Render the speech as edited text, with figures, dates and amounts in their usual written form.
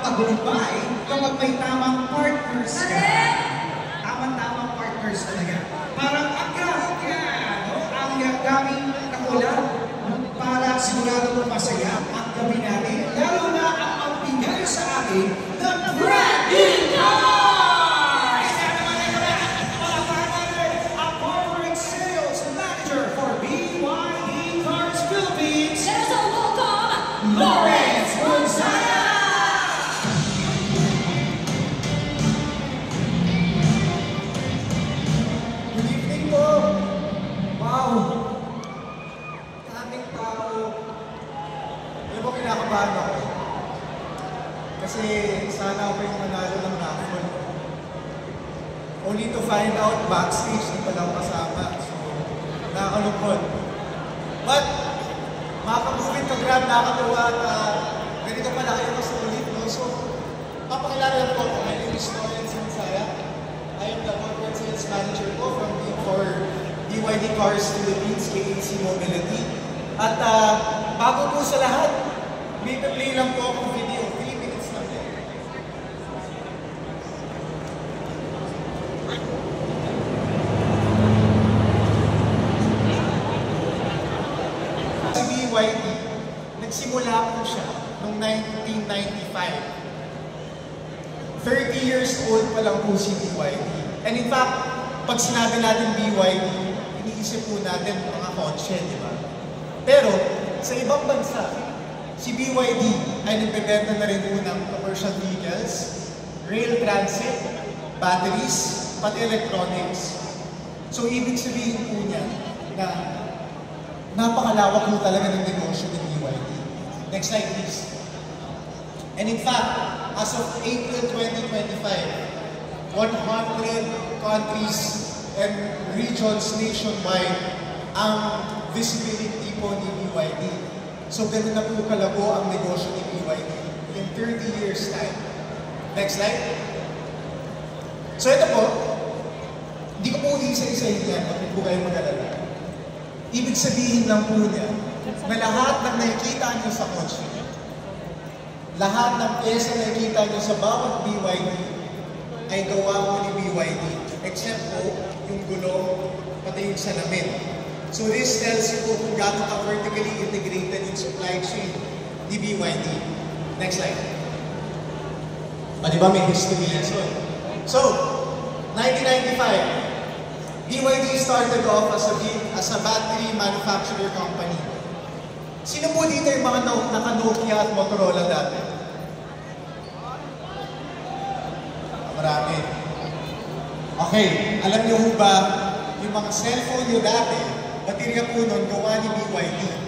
magtagumpay kapag may tamang partners ka. Tamang partners talaga. Parang ang daming kakulab para sigurado masaya ang gabi natin. Lalo na ang magbigay sa akin ng branding cars! Ang corporate sales manager for BYD Cars Philippines, Let us all welcome Lawrence Gonzaga! Good evening po! Wow! Daming tao. Alam mo, kinakabahan ako. Kasi sana ako yung manalo ng raffle. Only to find out backstage, di pala ako kasama. So, nakakalungkot. But, makakamove to grab, nakakatawa at ganito pala kayo masulit. No? So, papakilala lang po ako. My name is Lawrence Gonzaga. I am the corporate sales manager po for BYD Cars Philippines, KAC Mobility. At bago po sa lahat, may play lang po akong video. 3 minutes lang po. Si BYD, nagsimula po siya noong 1995. 30 years old pa lang po si BYD. And in fact, pag sinabi natin BYD, iniisip po natin mga kotse, di ba? Pero, sa ibang bansa, si BYD ay nagbebenta na rin po ng commercial vehicles, rail transit, batteries, pati electronics. So, ibig sabihin po niya na napakalawak po talaga ng negosyo ng BYD. Next slide, please. And in fact, as of April 2025, 100 countries and regions nationwide ang visibility po ni BYD. So ganun na po kalabo ang negosyo ni BYD in 30 years time. Next slide. So ito po, hindi ko po isa-isahin yan, huwag po kayo mag-alala. Ibig sabihin lang po niya na lahat ng nakikita niyo sa kotse, lahat ng pyesa na nakikita niyo sa bawat BYD ay gawa po ni BYD. Except po yung gulong, pati yung salamin. So this tells you po kung gaano ka vertically integrated yung supply chain ni BYD. Next slide. Diba may history yan? So, 1995, BYD started off as a battery manufacturer company. Sino po dito yung mga naka-Nokia at Motorola dati? Marami. Okay, alam niyo ba, yung mga cellphone nyo dati, baterya po nun gawa ni BYD.